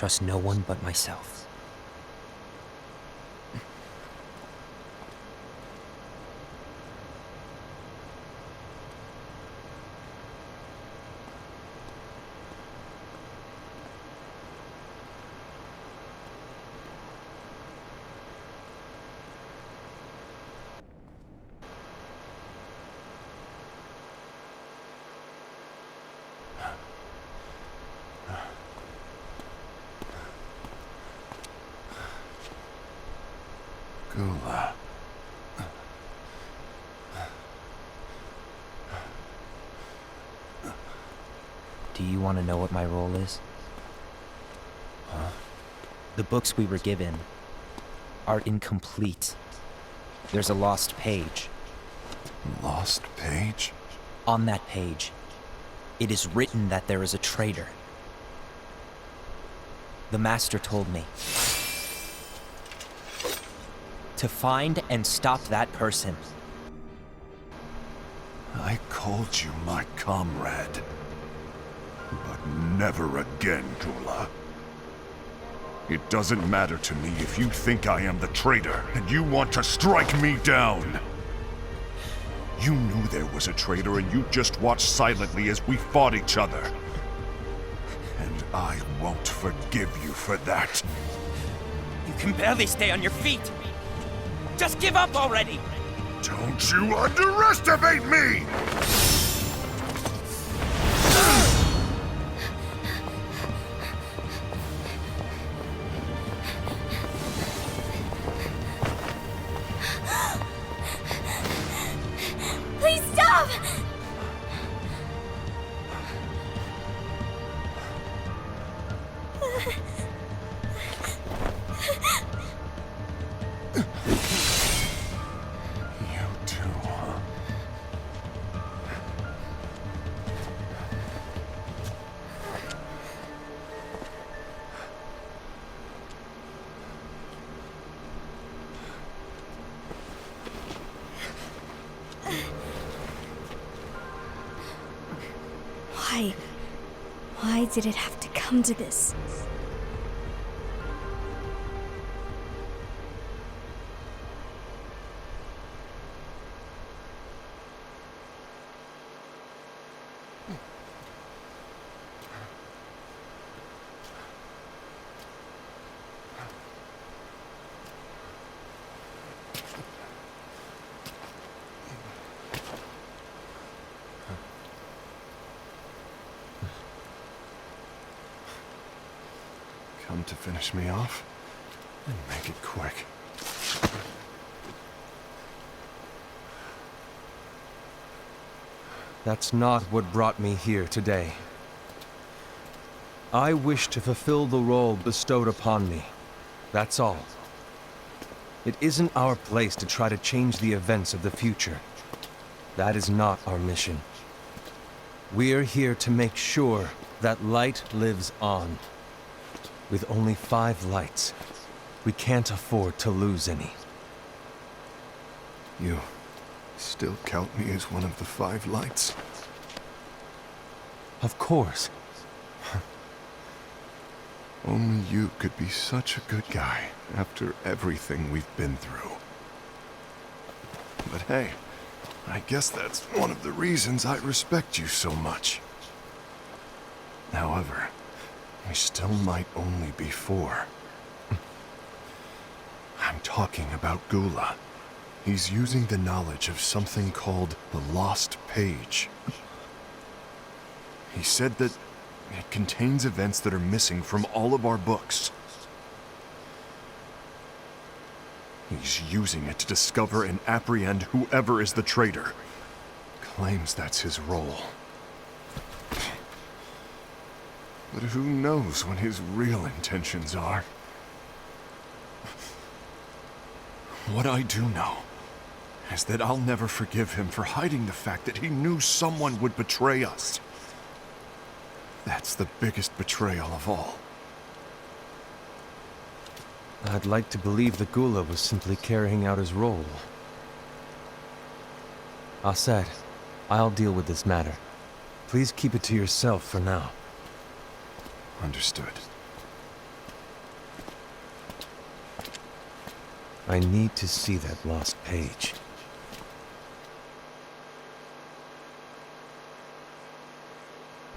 trust no one but myself. Gula. Do you want to know what my role is? Huh? The books we were given are incomplete. There's a lost page. Lost page? On that page, it is written that there is a traitor. The Master told me to find and stop that person. I called you my comrade. But never again, Gula. It doesn't matter to me if you think I am the traitor and you want to strike me down. You knew there was a traitor and you just watched silently as we fought each other. And I won't forgive you for that. You can barely stay on your feet. Just give up already! Don't you underestimate me! Please stop! You too, huh? Why? Why did it have to come to this? Come to finish me off? And make it quick. That's not what brought me here today. I wish to fulfill the role bestowed upon me. That's all. It isn't our place to try to change the events of the future. That is not our mission. We're here to make sure that light lives on. With only 5 lights, we can't afford to lose any. You still count me as one of the 5 lights? Of course. Only you could be such a good guy after everything we've been through. But hey, I guess that's one of the reasons I respect you so much. However, we still might only be 4. I'm talking about Gula. He's using the knowledge of something called the Lost Page. He said that it contains events that are missing from all of our books. He's using it to discover and apprehend whoever is the traitor. Claims that's his role. But who knows what his real intentions are? What I do know is that I'll never forgive him for hiding the fact that he knew someone would betray us. That's the biggest betrayal of all. I'd like to believe that Gula was simply carrying out his role. Aset, I'll deal with this matter. Please keep it to yourself for now. Understood. I need to see that lost page.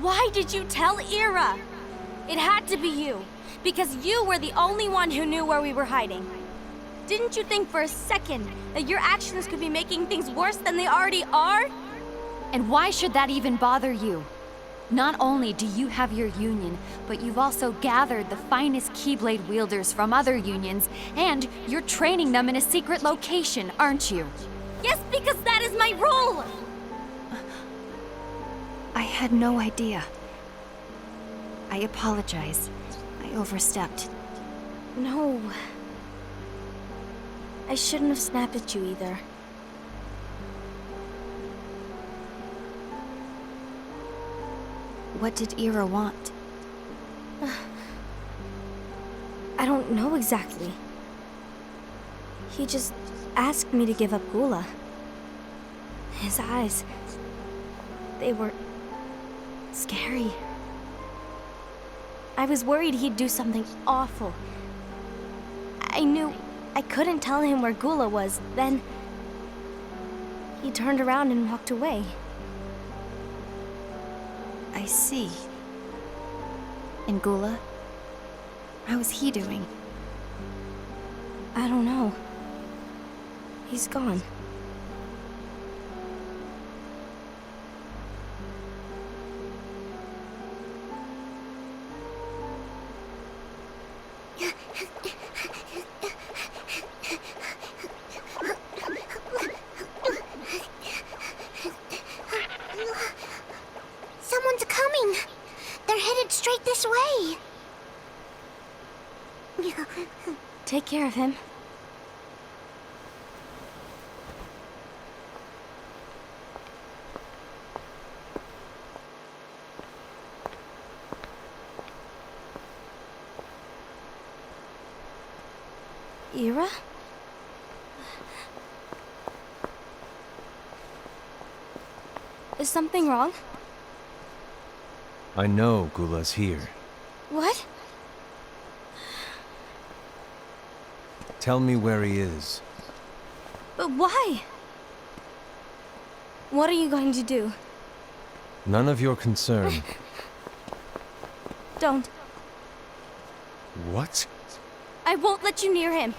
Why did you tell Ira? It had to be you, because you were the only one who knew where we were hiding. Didn't you think for a second that your actions could be making things worse than they already are? And why should that even bother you? Not only do you have your union, but you've also gathered the finest Keyblade wielders from other unions, and you're training them in a secret location, aren't you? Yes, because that is my role! I had no idea. I apologize. I overstepped. No. I shouldn't have snapped at you either. What did Ira want? I don't know exactly. He just asked me to give up Gula. His eyes, they were scary. I was worried he'd do something awful. I knew I couldn't tell him where Gula was. Then he turned around and walked away. I see. And Gula? How is he doing? I don't know. He's gone. Someone's coming! They're headed straight this way! Take care of him. Ira? Is something wrong? I know Gula's here. What? Tell me where he is. But why? What are you going to do? None of your concern. Don't. What? I won't let you near him.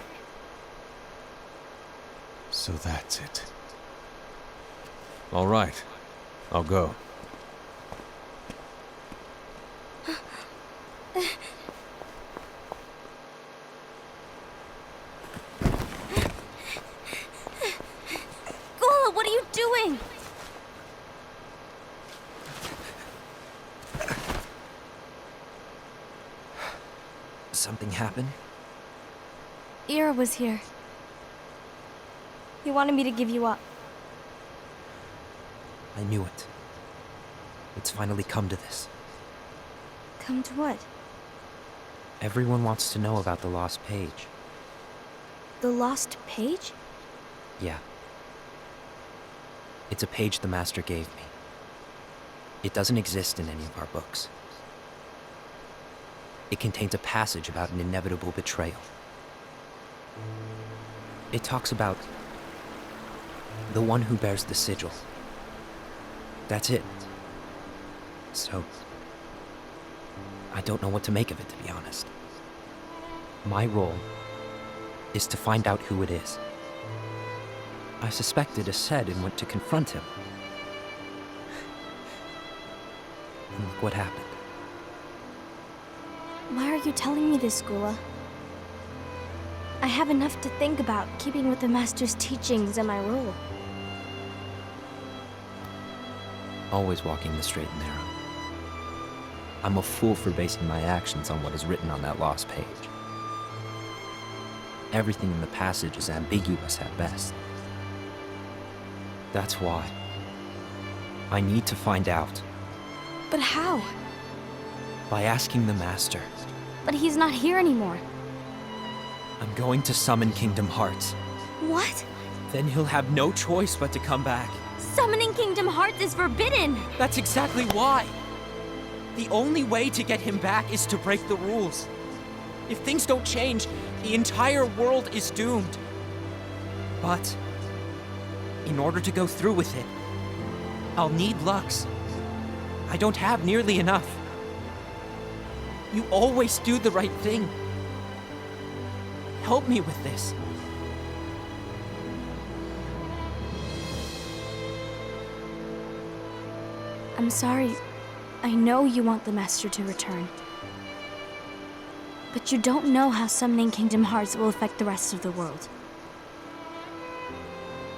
So that's it. All right. I'll go. Gula, what are you doing? Something happened? Ira was here. He wanted me to give you up. I knew it. It's finally come to this. Come to what? Everyone wants to know about the lost page. The lost page? Yeah. It's a page the Master gave me. It doesn't exist in any of our books. It contains a passage about an inevitable betrayal. It talks about the one who bears the sigil. That's it. So, I don't know what to make of it, to be honest. My role is to find out who it is. I suspected Ased and went to confront him. And look what happened. Why are you telling me this, Gula? I have enough to think about, keeping with the Master's teachings and my role. Always walking the straight and narrow. I'm a fool for basing my actions on what is written on that lost page. Everything in the passage is ambiguous at best. That's why I need to find out. But how? By asking the Master. But he's not here anymore. I'm going to summon Kingdom Hearts. What? Then he'll have no choice but to come back. Summoning Kingdom Hearts is forbidden! That's exactly why. The only way to get him back is to break the rules. If things don't change, the entire world is doomed. But in order to go through with it, I'll need Lux. I don't have nearly enough. You always do the right thing. Help me with this. I'm sorry. I know you want the Master to return. But you don't know how summoning Kingdom Hearts will affect the rest of the world.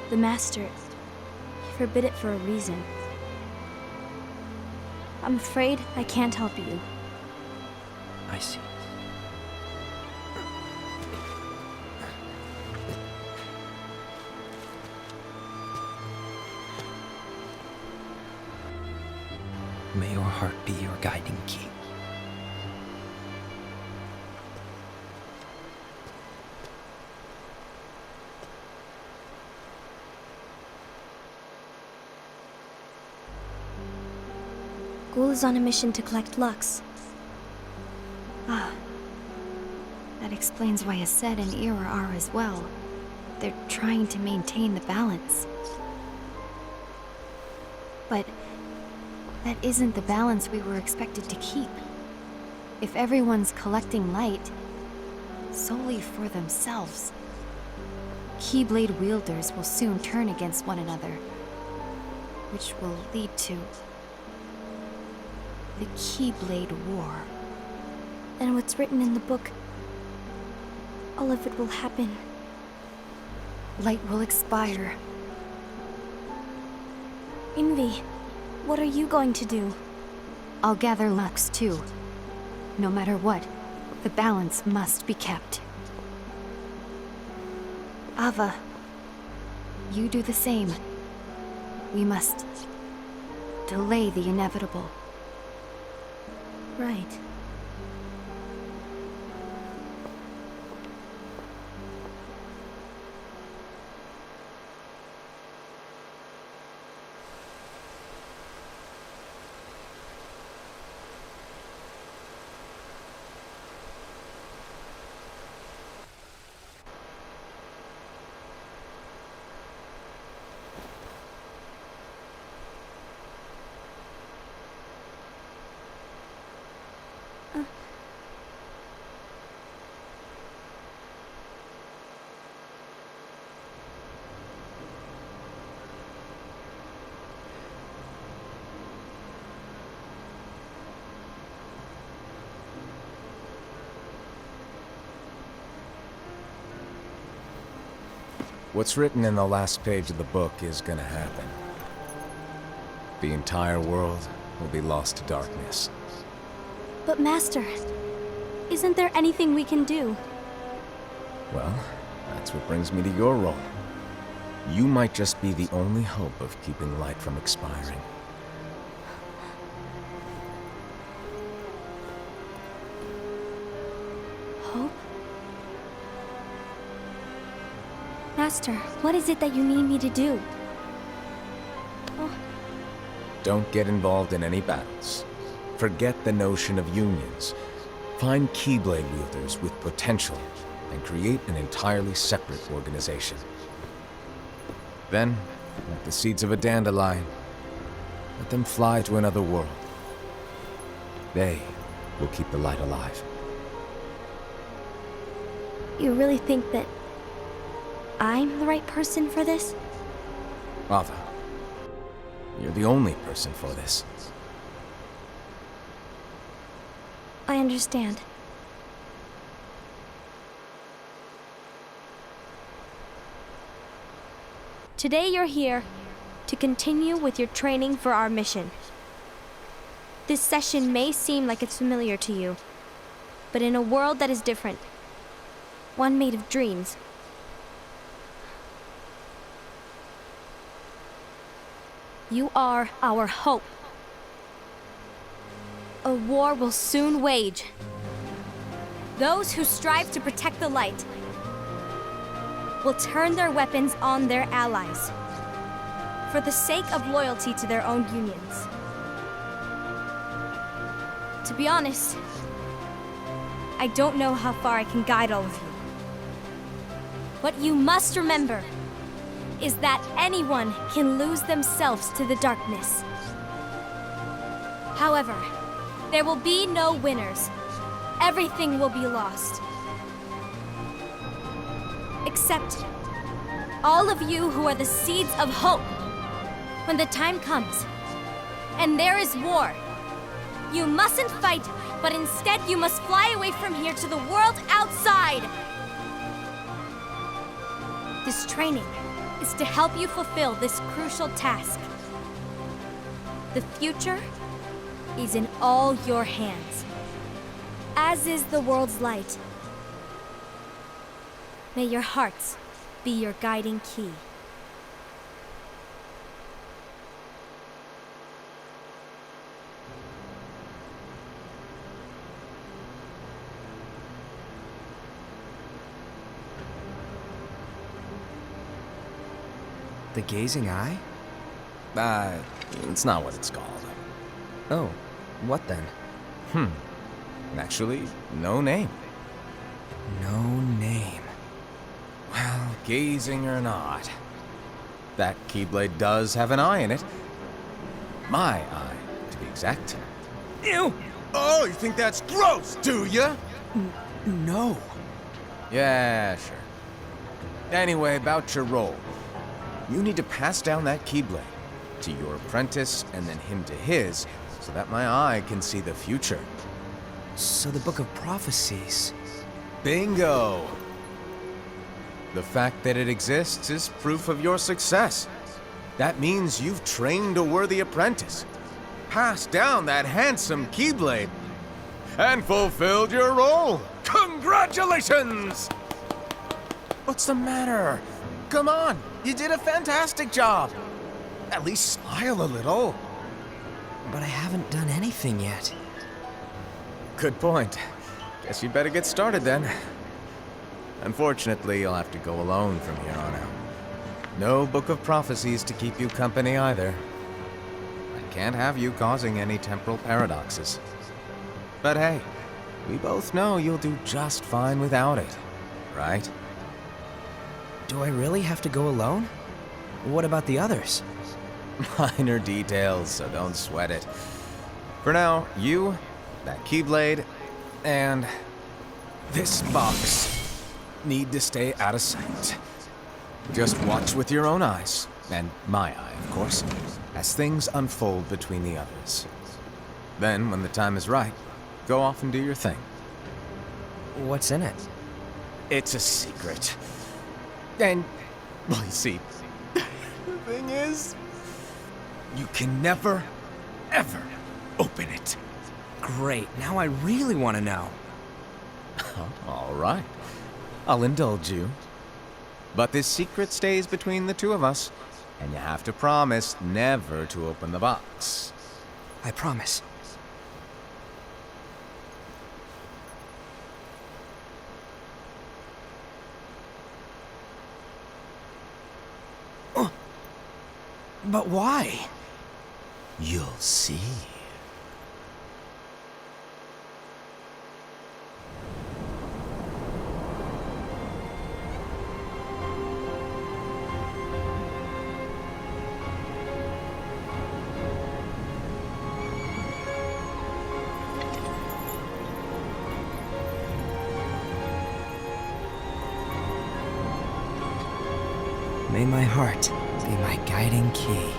The Master, he forbid it for a reason. I'm afraid I can't help you. I see. May your heart be your guiding key. Ghoul is on a mission to collect Lux. Ah. That explains why Aset and Ira are as well. They're trying to maintain the balance. But that isn't the balance we were expected to keep. If everyone's collecting light solely for themselves, Keyblade wielders will soon turn against one another, which will lead to the Keyblade War. And what's written in the book, all of it will happen. Light will expire. Envy, what are you going to do? I'll gather Lux too. No matter what, the balance must be kept. Ava, you do the same. We must delay the inevitable. Right. What's written in the last page of the book is gonna happen. The entire world will be lost to darkness. But Master, isn't there anything we can do? Well, that's what brings me to your role. You might just be the only hope of keeping light from expiring. Hope? Master, what is it that you need me to do? Don't get involved in any battles. Forget the notion of unions. Find Keyblade wielders with potential and create an entirely separate organization. Then, like the seeds of a dandelion, let them fly to another world. They will keep the light alive. You really think that I'm the right person for this? Ava, you're the only person for this. I understand. Today you're here to continue with your training for our mission. This session may seem like it's familiar to you, but in a world that is different, one made of dreams, you are our hope. A war will soon wage. Those who strive to protect the light will turn their weapons on their allies for the sake of loyalty to their own unions. To be honest, I don't know how far I can guide all of you. But you must remember, is that anyone can lose themselves to the darkness. However, there will be no winners. Everything will be lost. Except all of you who are the seeds of hope. When the time comes, and there is war, you mustn't fight, but instead you must fly away from here to the world outside. This training is to help you fulfill this crucial task. The future is in all your hands, as is the world's light. May your hearts be your guiding key. The gazing eye? It's not what it's called. Oh, what then? Actually, no name. No name. Well, gazing or not, that Keyblade does have an eye in it. My eye, to be exact. Ew! Oh, you think that's gross, do ya? No. Yeah, sure. Anyway, about your role. You need to pass down that Keyblade to your apprentice and then him to his, so that my eye can see the future. So the Book of Prophecies. Bingo! The fact that it exists is proof of your success. That means you've trained a worthy apprentice, passed down that handsome Keyblade, and fulfilled your role. Congratulations! What's the matter? Come on, you did a fantastic job. At least smile a little. But I haven't done anything yet. Good point. Guess you better get started then. Unfortunately, you'll have to go alone from here on out. No Book of Prophecies to keep you company either. I can't have you causing any temporal paradoxes. But hey, we both know you'll do just fine without it, right? Do I really have to go alone? What about the others? Minor details, so don't sweat it. For now, you, that Keyblade, and this box need to stay out of sight. Just watch with your own eyes, and my eye, of course, as things unfold between the others. Then, when the time is right, go off and do your thing. What's in it? It's a secret. And, well, you see, the thing is, you can never, ever open it. Great, now I really want to know. All right. I'll indulge you. But this secret stays between the two of us, and you have to promise never to open the box. I promise. But why? You'll see. May my heart be my guiding key.